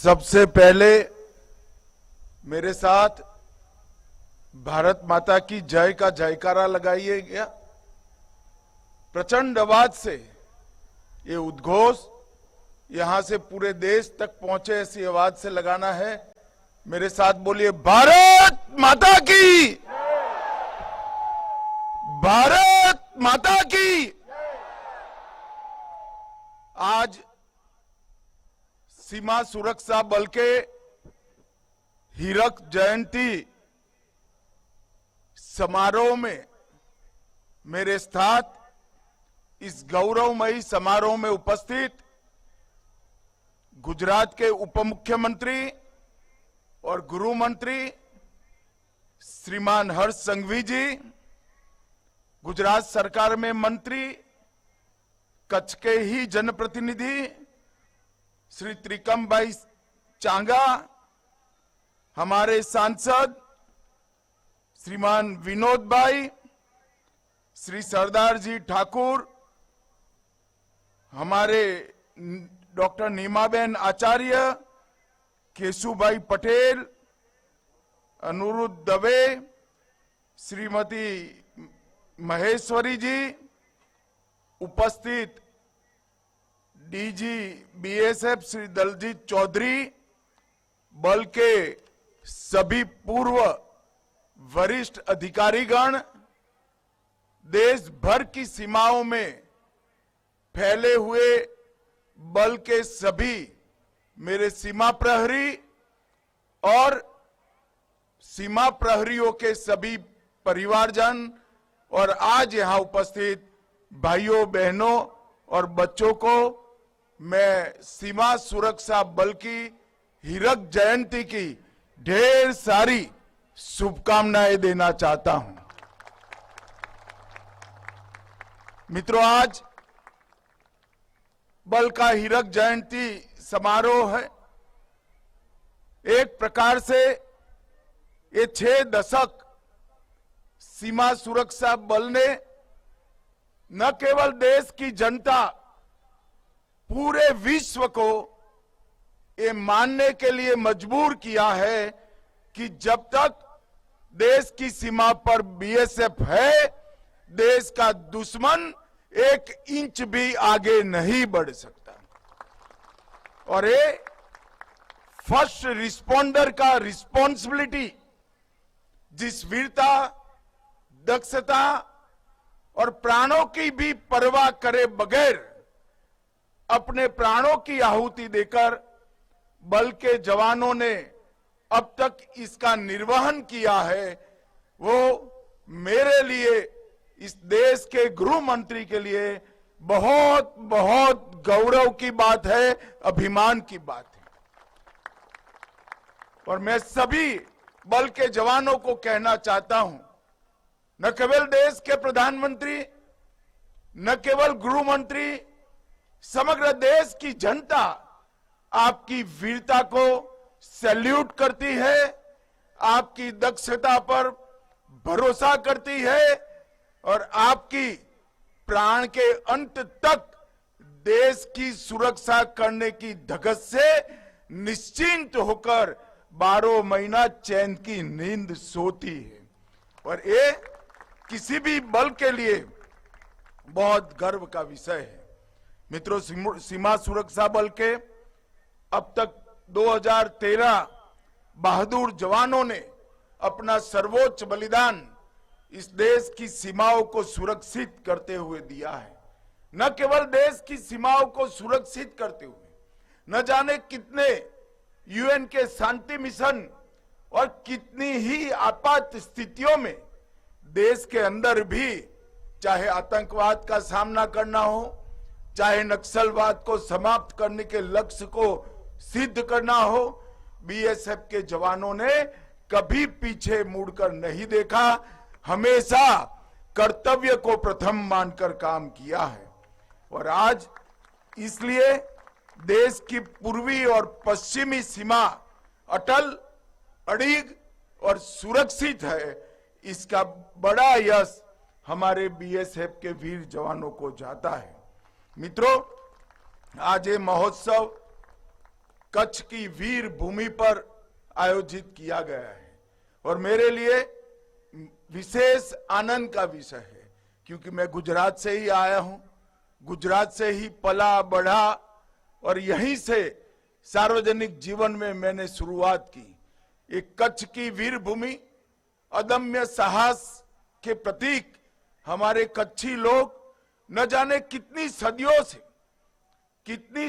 सबसे पहले मेरे साथ भारत माता की जय का जयकारा लगाइएगा। प्रचंड आवाज से ये उद्घोष यहां से पूरे देश तक पहुंचे, ऐसी आवाज से लगाना है। मेरे साथ बोलिए, भारत माता की, भारत माता की। आज सीमा सुरक्षा बल के हीरक जयंती समारोह में मेरे साथ इस गौरवमयी समारोह में उपस्थित गुजरात के उप मुख्यमंत्री और गृह मंत्री श्रीमान हर्ष संघवी जी, गुजरात सरकार में मंत्री, कच्छ के ही जनप्रतिनिधि श्री त्रिकम भाई चांगा, हमारे सांसद श्रीमान विनोद भाई, श्री सरदार जी ठाकुर, हमारे डॉक्टर नीमाबेन आचार्य, केशुभाई पटेल, अनुरुद्ध दवे, श्रीमती महेश्वरी जी, उपस्थित डीजी बीएसएफ श्री दलजीत चौधरी, बल के सभी पूर्व वरिष्ठ अधिकारीगण, देश भर की सीमाओं में फैले हुए बल के सभी मेरे सीमा प्रहरी और सीमा प्रहरियों के सभी परिवारजन और आज यहां उपस्थित भाइयों बहनों और बच्चों को मैं सीमा सुरक्षा बल की हीरक जयंती की ढेर सारी शुभकामनाएं देना चाहता हूं। मित्रों, आज बल का हीरक जयंती समारोह है। एक प्रकार से ये 6 दशक सीमा सुरक्षा बल ने न केवल देश की जनता, पूरे विश्व को ये मानने के लिए मजबूर किया है कि जब तक देश की सीमा पर बीएसएफ है, देश का दुश्मन 1 इंच भी आगे नहीं बढ़ सकता। और ये फर्स्ट रिस्पॉन्डर का रिस्पॉन्सिबिलिटी, जिस वीरता, दक्षता और प्राणों की भी परवाह करे बगैर अपने प्राणों की आहुति देकर बल के जवानों ने अब तक इसका निर्वहन किया है, वो मेरे लिए, इस देश के गृह मंत्री के लिए बहुत बहुत गौरव की बात है, अभिमान की बात है। और मैं सभी बल के जवानों को कहना चाहता हूं, न केवल देश के प्रधानमंत्री, न केवल गृह मंत्री, समग्र देश की जनता आपकी वीरता को सैल्यूट करती है, आपकी दक्षता पर भरोसा करती है और आपकी प्राण के अंत तक देश की सुरक्षा करने की धगस से निश्चिंत होकर 12 महीना चैन की नींद सोती है। और ये किसी भी बल के लिए बहुत गर्व का विषय है। मित्रों, सीमा सुरक्षा बल के अब तक 2013 बहादुर जवानों ने अपना सर्वोच्च बलिदान इस देश की सीमाओं को सुरक्षित करते हुए दिया है। न केवल देश की सीमाओं को सुरक्षित करते हुए, न जाने कितने यूएन के शांति मिशन और कितनी ही आपात स्थितियों में देश के अंदर भी, चाहे आतंकवाद का सामना करना हो, चाहे नक्सलवाद को समाप्त करने के लक्ष्य को सिद्ध करना हो, बीएसएफ के जवानों ने कभी पीछे मुड़कर नहीं देखा, हमेशा कर्तव्य को प्रथम मानकर काम किया है। और आज इसलिए देश की पूर्वी और पश्चिमी सीमा अटल, अड़िग और सुरक्षित है। इसका बड़ा यश हमारे बीएसएफ के वीर जवानों को जाता है। मित्रों, आज ये महोत्सव कच्छ की वीर भूमि पर आयोजित किया गया है और मेरे लिए विशेष आनंद का विषय है, क्योंकि मैं गुजरात से ही आया हूं, गुजरात से ही पला बढ़ा और यहीं से सार्वजनिक जीवन में मैंने शुरुआत की। एक कच्छ की वीर भूमि, अदम्य साहस के प्रतीक हमारे कच्छी लोग न जाने कितनी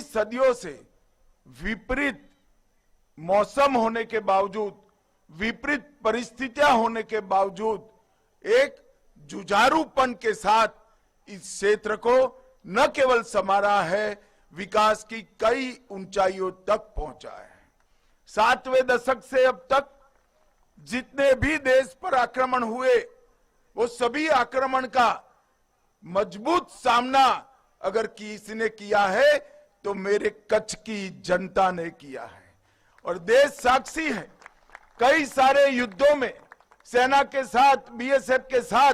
सदियों से विपरीत मौसम होने के बावजूद, विपरीत परिस्थितियां होने के बावजूद एक जुझारूपन के साथ इस क्षेत्र को न केवल संवारा है, विकास की कई ऊंचाइयों तक पहुंचा है। 7वें दशक से अब तक जितने भी देश पर आक्रमण हुए, वो सभी आक्रमण का मजबूत सामना अगर किसी ने किया है तो मेरे कच्छ की जनता ने किया है और देश साक्षी है। कई सारे युद्धों में सेना के साथ, बीएसएफ के साथ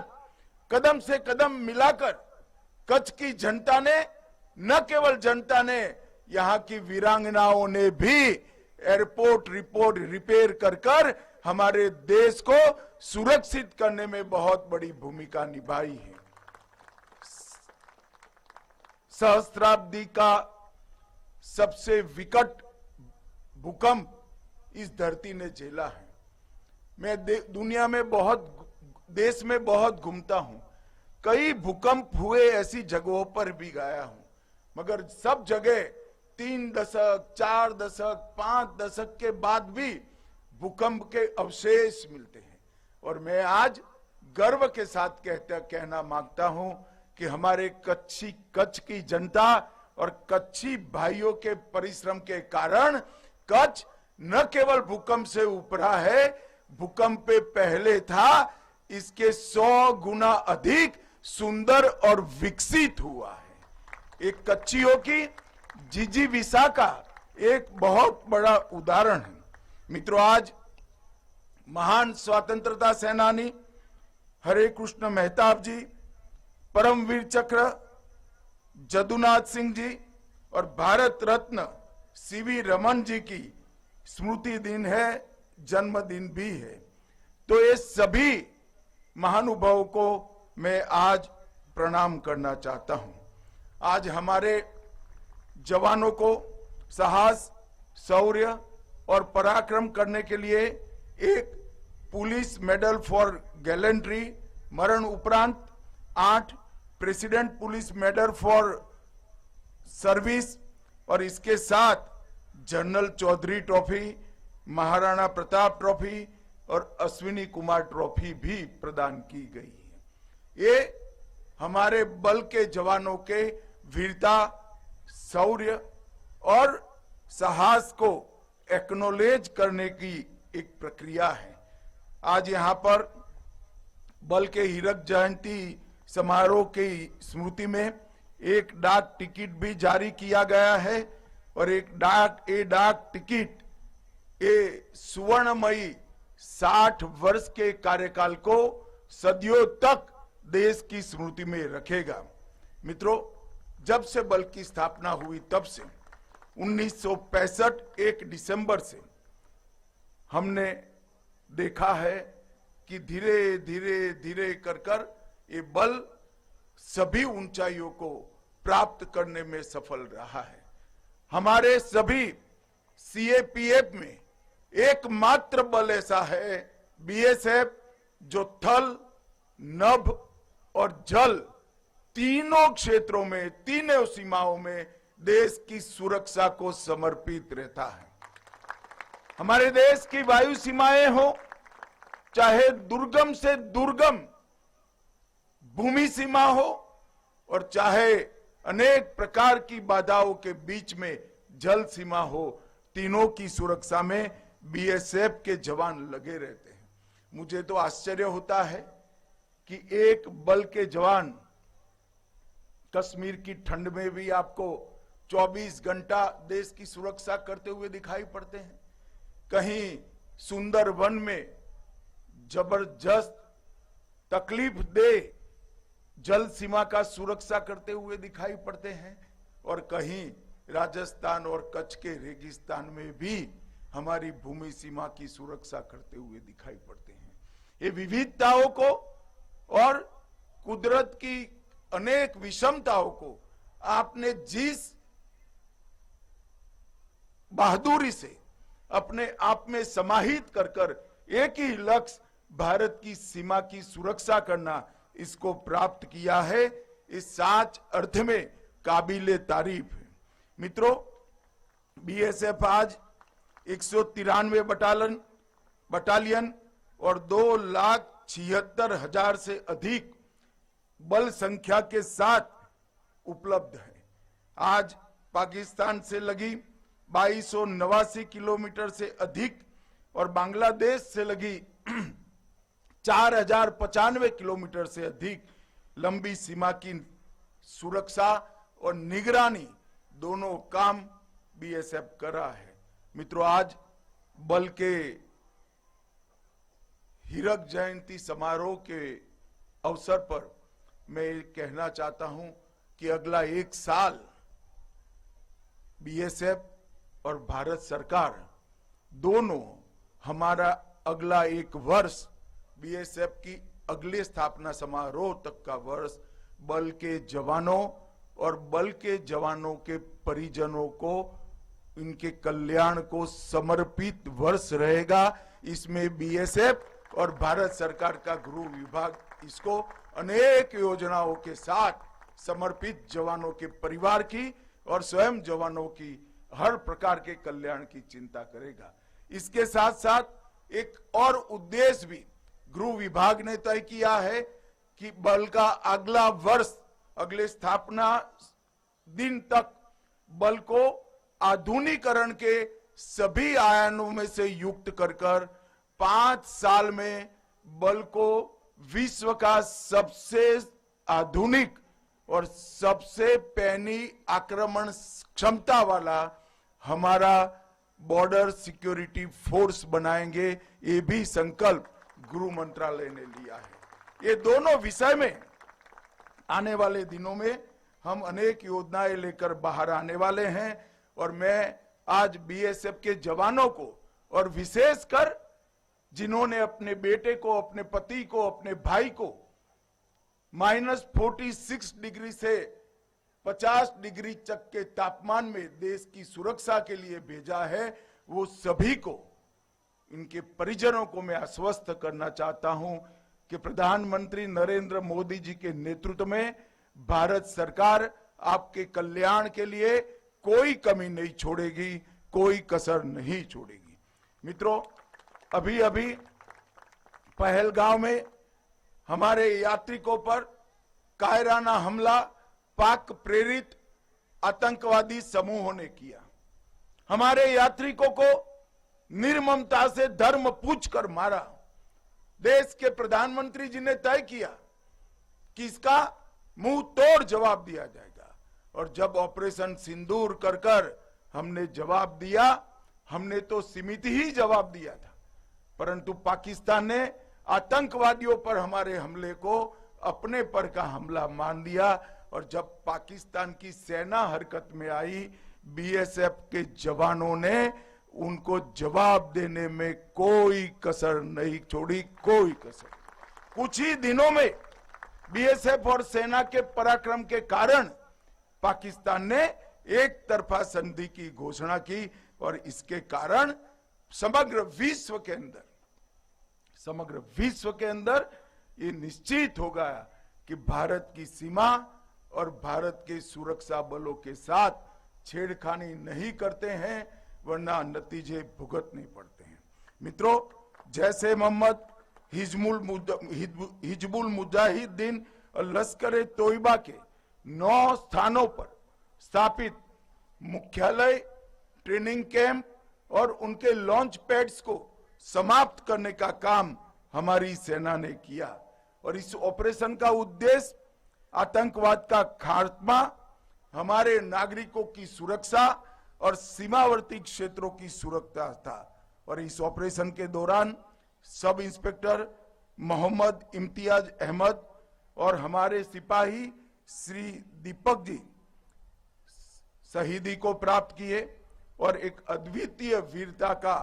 कदम से कदम मिलाकर कच्छ की जनता ने, न केवल जनता ने, यहां की वीरांगनाओं ने भी एयरपोर्ट रिपेयर कर हमारे देश को सुरक्षित करने में बहुत बड़ी भूमिका निभाई है। सहस्त्राब्दी का सबसे विकट भूकंप इस धरती ने झेला है। मैं दुनिया में देश में बहुत घूमता हूं, कई भूकंप हुए ऐसी जगहों पर भी गया हूं, मगर सब जगह 3 दशक, 4 दशक, 5 दशक के बाद भी भूकंप के अवशेष मिलते हैं। और मैं आज गर्व के साथ कहना मांगता हूं कि हमारे कच्छ की जनता और कच्छी भाइयों के परिश्रम के कारण कच्छ न केवल भूकंप से उभरा है, भूकंप पे पहले था, इसके 100 गुना अधिक सुंदर और विकसित हुआ है। एक कच्छियों की जिजीविसा का एक बहुत बड़ा उदाहरण है। मित्रों, आज महान स्वतंत्रता सेनानी हरे कृष्ण मेहताब जी, परमवीर चक्र जदुनाथ सिंह जी और भारत रत्न सीवी रमन जी की स्मृति दिन है, जन्मदिन भी है। तो ये सभी महानुभावों को मैं आज प्रणाम करना चाहता हूं। आज हमारे जवानों को साहस, शौर्य और पराक्रम करने के लिए एक पुलिस मेडल फॉर गैलेंट्री, मरण उपरांत 8 president police medal for service और इसके साथ general Chaudhary trophy, Maharana Pratap trophy और अश्विनी कुमार ट्रॉफी भी प्रदान की गई है। ये हमारे बल के जवानों के वीरता, शौर्य और साहस को एक्नॉलेज करने की एक प्रक्रिया है। आज यहाँ पर बल के हीरक जयंती समारोह की स्मृति में एक डाक टिकट भी जारी किया गया है और डाक टिकट सुवर्णमयी 60 वर्ष के कार्यकाल को सदियों तक देश की स्मृति में रखेगा। मित्रों, जब से बल की स्थापना हुई तब से 1965 1 दिसंबर से हमने देखा है कि धीरे धीरे कर ये बल सभी ऊंचाइयों को प्राप्त करने में सफल रहा है। हमारे सभी सीएपीएफ में एकमात्र बल ऐसा है, बीएसएफ, जो थल, नभ और जल तीनों क्षेत्रों में, तीनों सीमाओं में देश की सुरक्षा को समर्पित रहता है। हमारे देश की वायु सीमाएं हो, चाहे दुर्गम से दुर्गम भूमि सीमा हो और चाहे अनेक प्रकार की बाधाओं के बीच में जल सीमा हो, तीनों की सुरक्षा में बीएसएफ के जवान लगे रहते हैं। मुझे तो आश्चर्य होता है कि एक बल के जवान कश्मीर की ठंड में भी आपको 24 घंटा देश की सुरक्षा करते हुए दिखाई पड़ते हैं। कहीं सुंदर वन में जबरदस्त तकलीफ दे जल सीमा का सुरक्षा करते हुए दिखाई पड़ते हैं और कहीं राजस्थान और कच्छ के रेगिस्तान में भी हमारी भूमि सीमा की सुरक्षा करते हुए दिखाई पड़ते हैं। ये विविधताओं को और कुदरत की अनेक विषमताओं को आपने जिस बहादुरी से अपने आप में समाहित कर कर एक ही लक्ष्य भारत की सीमा की सुरक्षा करना, इसको प्राप्त किया है, इस सच अर्थ में काबिले तारीफ है। मित्रों, बीएसएफ आज 193 बटालियन और 2,76,000 से अधिक बल संख्या के साथ उपलब्ध है। आज पाकिस्तान से लगी 2289 किलोमीटर से अधिक और बांग्लादेश से लगी 4,095 किलोमीटर से अधिक लंबी सीमा की सुरक्षा और निगरानी दोनों काम बीएसएफ कर रहा है। मित्रों, आज बल के हीरक जयंती समारोह के अवसर पर मैं कहना चाहता हूं कि अगला 1 साल बीएसएफ और भारत सरकार दोनों, हमारा अगला 1 वर्ष बीएसएफ की अगले स्थापना समारोह तक का वर्ष बल के जवानों और बल के जवानों के परिजनों को, इनके कल्याण को समर्पित वर्ष रहेगा। इसमें बीएसएफ और भारत सरकार का गृह विभाग इसको अनेक योजनाओं के साथ समर्पित जवानों के परिवार की और स्वयं जवानों की हर प्रकार के कल्याण की चिंता करेगा। इसके साथ साथ एक और उद्देश्य भी गृह विभाग ने तय किया है कि बल का अगला वर्ष, अगले स्थापना दिन तक बल को आधुनिकीकरण के सभी आयामों में से युक्त कर 5 साल में बल को विश्व का सबसे आधुनिक और सबसे पैनी आक्रमण क्षमता वाला हमारा बॉर्डर सिक्योरिटी फोर्स बनाएंगे। ये भी संकल्प गृह मंत्रालय ने लिया है। ये दोनों विषय में आने वाले दिनों में हम अनेक योजनाएं लेकर बाहर आने वाले हैं और मैं आज बीएसएफ के जवानों को और विशेषकर जिन्होंने अपने बेटे को, अपने पति को, अपने भाई को -46 डिग्री से 50 डिग्री तक के तापमान में देश की सुरक्षा के लिए भेजा है, वो सभी को, इनके परिजनों को मैं आश्वस्त करना चाहता हूं कि प्रधानमंत्री नरेंद्र मोदी जी के नेतृत्व में भारत सरकार आपके कल्याण के लिए कोई कमी नहीं छोड़ेगी, कोई कसर नहीं छोड़ेगी। मित्रों, अभी अभी पहलगांव में हमारे यात्रिकों पर कायराना हमला पाक प्रेरित आतंकवादी समूहों ने किया। हमारे यात्रिकों को निर्ममता से धर्म पूछकर मारा। देश के प्रधानमंत्री जी ने तय किया कि इसका मुंह तोड़ जवाब दिया जाएगा और जब ऑपरेशन सिंदूर कर हमने जवाब दिया, हमने तो सीमित ही जवाब दिया था, परंतु पाकिस्तान ने आतंकवादियों पर हमारे हमले को अपने पर का हमला मान दिया और जब पाकिस्तान की सेना हरकत में आई, बीएसएफ के जवानों ने उनको जवाब देने में कोई कसर नहीं छोड़ी, कोई कसर। कुछ ही दिनों में बीएसएफ और सेना के पराक्रम के कारण पाकिस्तान ने एक तरफा संधि की घोषणा की और इसके कारण समग्र विश्व के अंदर ये निश्चित हो गया कि भारत की सीमा और भारत के सुरक्षा बलों के साथ छेड़खानी नहीं करते हैं, वरना नतीजे भुगतने पड़ते हैं। मित्रों, जैसे मोहम्मद हिजबुल मुजाहिदीन और लश्कर तोयबा के 9 स्थानों पर स्थापित मुख्यालय, ट्रेनिंग कैंप और उनके लॉन्च पैड्स को समाप्त करने का काम हमारी सेना ने किया और इस ऑपरेशन का उद्देश्य आतंकवाद का खात्मा, हमारे नागरिकों की सुरक्षा और सीमावर्ती क्षेत्रों की सुरक्षा था। और इस ऑपरेशन के दौरान सब इंस्पेक्टर मोहम्मद इम्तियाज अहमद और हमारे सिपाही श्री दीपक जी शहीदी को प्राप्त किए और एक अद्वितीय वीरता का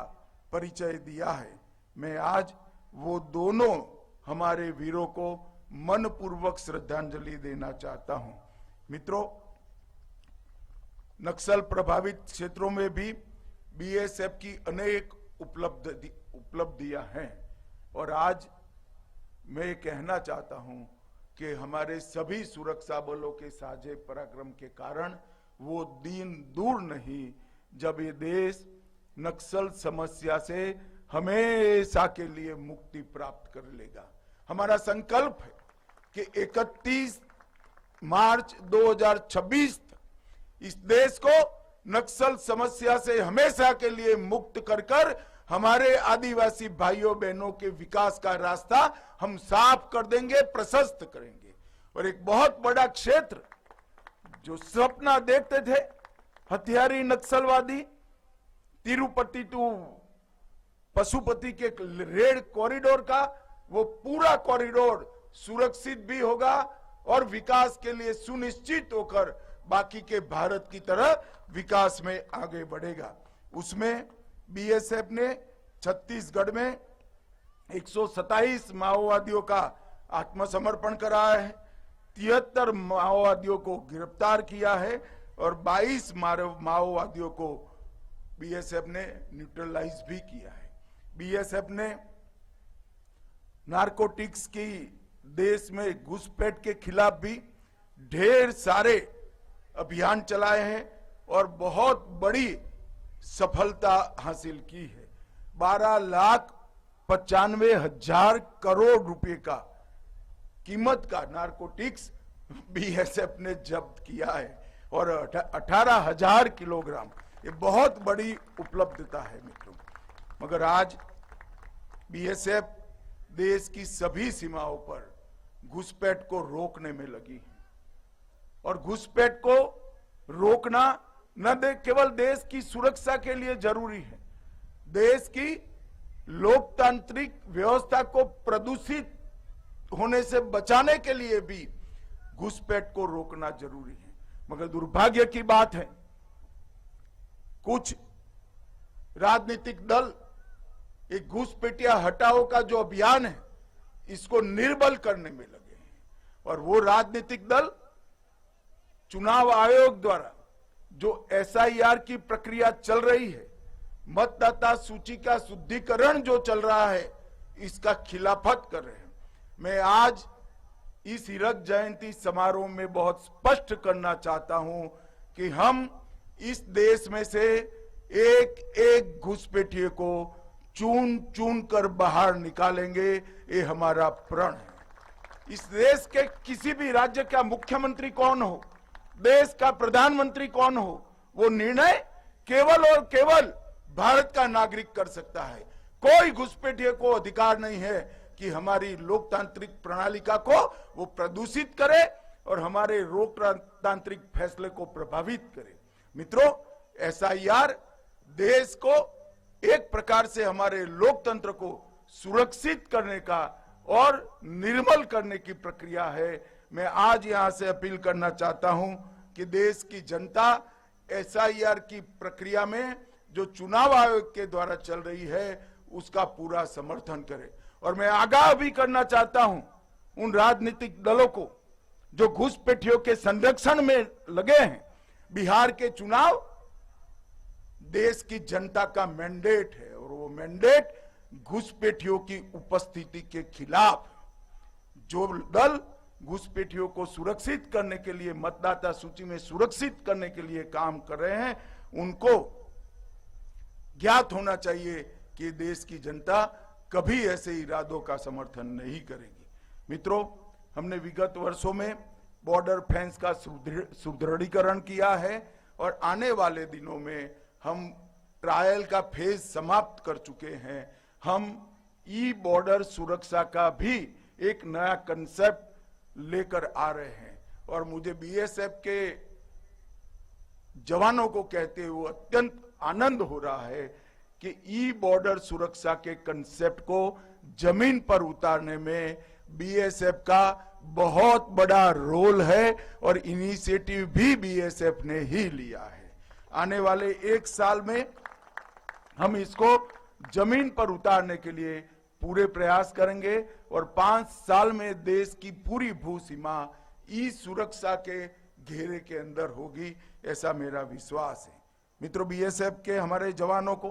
परिचय दिया है। मैं आज वो दोनों हमारे वीरों को मनपूर्वक श्रद्धांजलि देना चाहता हूं। मित्रों, नक्सल प्रभावित क्षेत्रों में भी बीएसएफ की अनेक उपलब्धियां हैं और आज मैं कहना चाहता हूं कि हमारे सभी सुरक्षा बलों के साझे पराक्रम के कारण वो दिन दूर नहीं जब ये देश नक्सल समस्या से हमेशा के लिए मुक्ति प्राप्त कर लेगा। हमारा संकल्प है कि 31 मार्च 2026 इस देश को नक्सल समस्या से हमेशा के लिए मुक्त कर हमारे आदिवासी भाइयों बहनों के विकास का रास्ता हम साफ कर देंगे, प्रशस्त करेंगे। और एक बहुत बड़ा क्षेत्र जो सपना देखते थे हथियारी नक्सलवादी, तिरुपति टू पशुपति के रेड कॉरिडोर का, वो पूरा कॉरिडोर सुरक्षित भी होगा और विकास के लिए सुनिश्चित होकर बाकी के भारत की तरह विकास में आगे बढ़ेगा। उसमें बीएसएफ ने छत्तीसगढ़ में 127 माओवादियों का आत्मसमर्पण कराया है, 73 माओवादियों को गिरफ्तार किया है और 22 माओवादियों को बीएसएफ ने न्यूट्रलाइज भी किया है। बीएसएफ ने नारकोटिक्स की देश में घुसपैठ के खिलाफ भी ढेर सारे अभियान चलाए हैं और बहुत बड़ी सफलता हासिल की है। 12,95,000 करोड़ रुपए का कीमत का नारकोटिक्स बीएसएफ ने जब्त किया है और 18,000 किलोग्राम, ये बहुत बड़ी उपलब्धता है मित्रों। मगर आज बीएसएफ देश की सभी सीमाओं पर घुसपैठ को रोकने में लगी है और घुसपैठ को रोकना न केवल देश की सुरक्षा के लिए जरूरी है, देश की लोकतांत्रिक व्यवस्था को प्रदूषित होने से बचाने के लिए भी घुसपैठ को रोकना जरूरी है। मगर दुर्भाग्य की बात है, कुछ राजनीतिक दल एक घुसपैठिया हटाओ का जो अभियान है इसको निर्बल करने में लगे हैं और वो राजनीतिक दल चुनाव आयोग द्वारा जो एसआईआर की प्रक्रिया चल रही है, मतदाता सूची का शुद्धिकरण जो चल रहा है, इसका खिलाफत कर रहे हैं। मैं आज इस हीरक जयंती समारोह में बहुत स्पष्ट करना चाहता हूं कि हम इस देश में से एक एक घुसपैठिए को चुन चुन कर बाहर निकालेंगे, ये हमारा प्रण है। इस देश के किसी भी राज्य का मुख्यमंत्री कौन हो, देश का प्रधानमंत्री कौन हो, वो निर्णय केवल और केवल भारत का नागरिक कर सकता है। कोई घुसपैठिए को अधिकार नहीं है कि हमारी लोकतांत्रिक प्रणालिका को वो प्रदूषित करे और हमारे लोकतांत्रिक फैसले को प्रभावित करे। मित्रों, एसआईआर देश को एक प्रकार से हमारे लोकतंत्र को सुरक्षित करने का और निर्मल करने की प्रक्रिया है। मैं आज यहां से अपील करना चाहता हूं कि देश की जनता एसआईआर की प्रक्रिया में जो चुनाव आयोग के द्वारा चल रही है उसका पूरा समर्थन करे। और मैं आगाह भी करना चाहता हूं उन राजनीतिक दलों को जो घुसपैठियों के संरक्षण में लगे हैं। बिहार के चुनाव देश की जनता का मैंडेट है और वो मैंडेट घुसपैठियों की उपस्थिति के खिलाफ। जो दल घुसपैठियों को सुरक्षित करने के लिए, मतदाता सूची में सुरक्षित करने के लिए काम कर रहे हैं, उनको ज्ञात होना चाहिए कि देश की जनता कभी ऐसे इरादों का समर्थन नहीं करेगी। मित्रों, हमने विगत वर्षों में बॉर्डर फेंस का सुदृढ़ीकरण किया है और आने वाले दिनों में हम ट्रायल का फेज समाप्त कर चुके हैं। हम ई बॉर्डर सुरक्षा का भी एक नया कंसेप्ट लेकर आ रहे हैं और मुझे बीएसएफ के जवानों को कहते हुए अत्यंत आनंद हो रहा है कि ई बॉर्डर सुरक्षा के कंसेप्ट को जमीन पर उतारने में बीएसएफ का बहुत बड़ा रोल है और इनिशिएटिव भी बीएसएफ ने ही लिया है। आने वाले 1 साल में हम इसको जमीन पर उतारने के लिए पूरे प्रयास करेंगे और 5 साल में देश की पूरी भू सीमा ई सुरक्षा के घेरे के अंदर होगी, ऐसा मेरा विश्वास है। मित्रों, बीएसएफ के हमारे जवानों को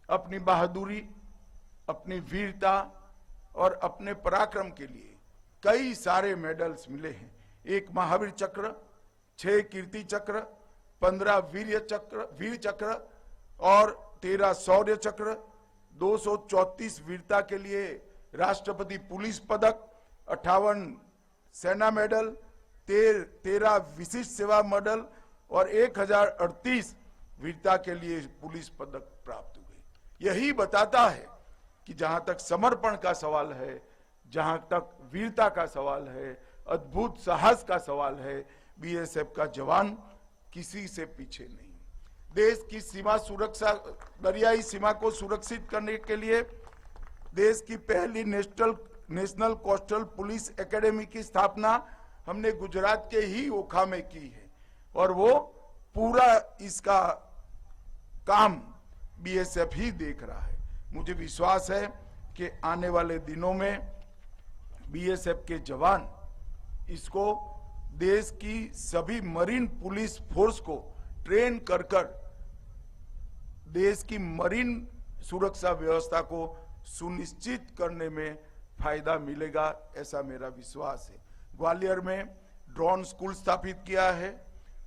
अपनी बहादुरी, अपनी वीरता और अपने पराक्रम के लिए कई सारे मेडल्स मिले हैं। 1 महावीर चक्र, 6 कीर्ति चक्र, 15 वीर चक्र और 13 शौर्य चक्र, 234 वीरता के लिए राष्ट्रपति पुलिस पदक, 58 सेना मेडल, 13 विशिष्ट सेवा मेडल और 1038 वीरता के लिए पुलिस पदक प्राप्त हुए। यही बताता है कि जहां तक समर्पण का सवाल है, जहां तक वीरता का सवाल है, अद्भुत साहस का सवाल है, बीएसएफ का जवान किसी से पीछे नहीं। देश की सीमा सुरक्षा, दरियाई सीमा को सुरक्षित करने के लिए देश की पहली नेशनल कोस्टल पुलिस एकेडमी की स्थापना हमने गुजरात के ही ओखा में की है और वो पूरा इसका काम बीएसएफ ही देख रहा है। मुझे विश्वास है कि आने वाले दिनों में बीएसएफ के जवान इसको देश की सभी मरीन पुलिस फोर्स को ट्रेन कर देश की मरीन सुरक्षा व्यवस्था को सुनिश्चित करने में फायदा मिलेगा, ऐसा मेरा विश्वास है। ग्वालियर में ड्रोन स्कूल स्थापित किया है,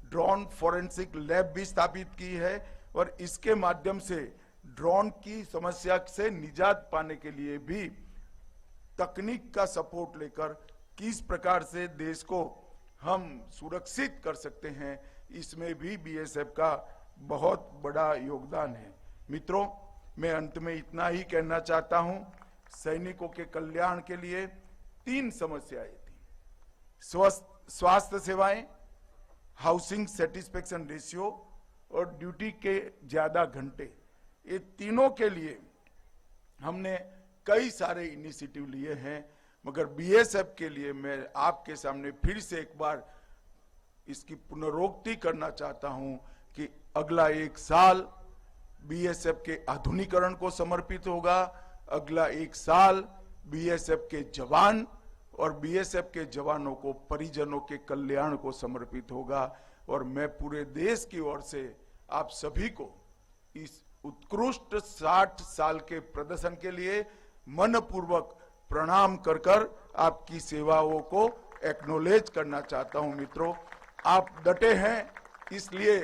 ड्रोन फोरेंसिक लैब भी स्थापित की है और इसके माध्यम से ड्रोन की समस्या से निजात पाने के लिए भी तकनीक का सपोर्ट लेकर किस प्रकार से देश को हम सुरक्षित कर सकते हैं, इसमें भी बीएसएफ का बहुत बड़ा योगदान है। मित्रों, मैं अंत में इतना ही कहना चाहता हूं, सैनिकों के कल्याण के लिए 3 समस्याएं थी: स्वास्थ्य सेवाएं, हाउसिंग सेटिस्फेक्शन रेशियो और ड्यूटी के ज्यादा घंटे। ये तीनों के लिए हमने कई सारे इनिशिएटिव लिए हैं, मगर बीएसएफ के लिए मैं आपके सामने फिर से एक बार इसकी पुनरोक्ति करना चाहता हूं कि अगला 1 साल बीएसएफ के आधुनिकीकरण को समर्पित होगा। अगला 1 साल बीएसएफ के जवान और बीएसएफ के जवानों को, परिजनों के कल्याण को समर्पित होगा और मैं पूरे देश की ओर से आप सभी को इस उत्कृष्ट 60 साल के प्रदर्शन के लिए मनपूर्वक प्रणाम कर आपकी सेवाओं को एक्नॉलेज करना चाहता हूं। मित्रों, आप डटे हैं, इसलिए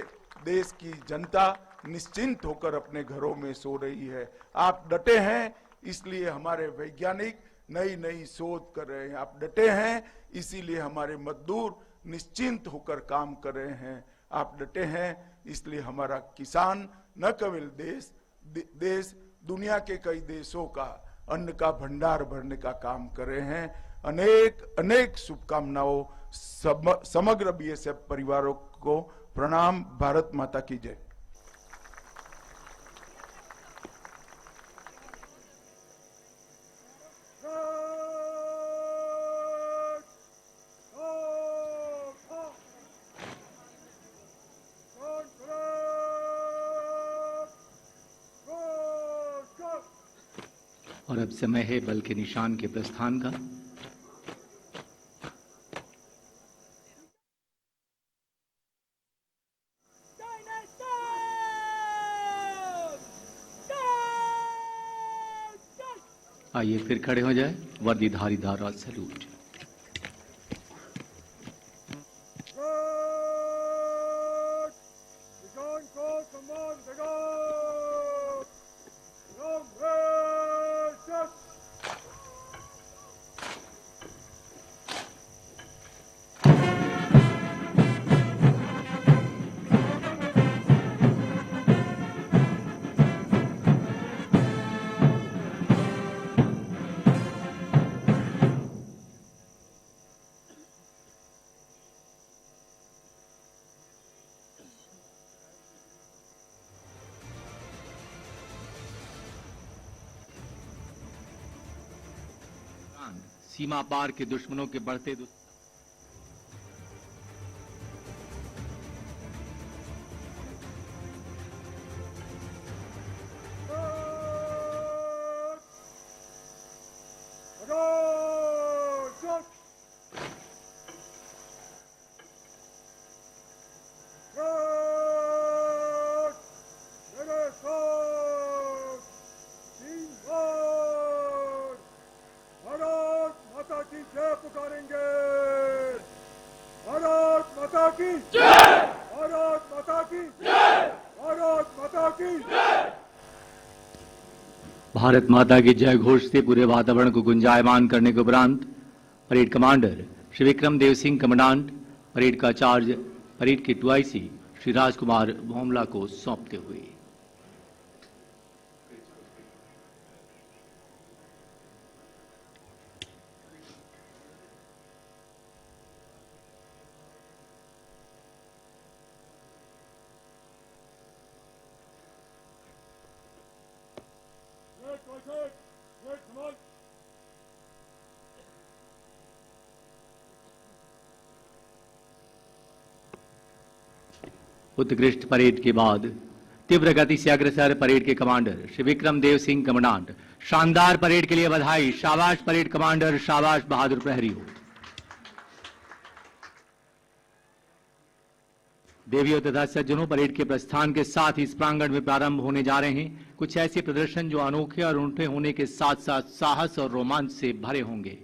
देश की जनता निश्चिंत होकर अपने घरों में सो रही है। आप डटे हैं, इसलिए हमारे वैज्ञानिक नई नई शोध कर रहे हैं। आप डटे हैं, इसीलिए हमारे मजदूर निश्चिंत होकर काम कर रहे हैं। आप डटे हैं, इसलिए हमारा किसान न केवल देश दुनिया के कई देशों का अन्न का भंडार भरने का काम कर रहे हैं। अनेक अनेक शुभकामनाओं समग्र बीएसएफ परिवारों को प्रणाम। भारत माता की जय। और अब समय है बल के निशान के प्रस्थान का। आइए फिर खड़े हो जाए, वर्दीधारी धारा सैल्यूट। सीमा पार के दुश्मनों के बढ़ते की जय, भारत माता की जय, भारत माता की जय। भारत माता की जय घोष से पूरे वातावरण को गुंजायमान करने के उपरांत parade commander Shri Vikram Dev Singh commandant, parade का चार्ज परेड के 2IC श्री राजकुमार भोमला को सौंपते हुए। उत्कृष्ट परेड के बाद तीव्र गति से अग्रसर परेड के कमांडर श्री विक्रम देव सिंह कमांडेंट, शानदार परेड के लिए बधाई। शाबाश परेड कमांडर, शाबाश बहादुर प्रहरियों। देवियों तथा सज्जनों, परेड के प्रस्थान के साथ इस प्रांगण में प्रारंभ होने जा रहे हैं कुछ ऐसे प्रदर्शन जो अनोखे और अनूठे होने के साथ साथ साहस और रोमांच से भरे होंगे।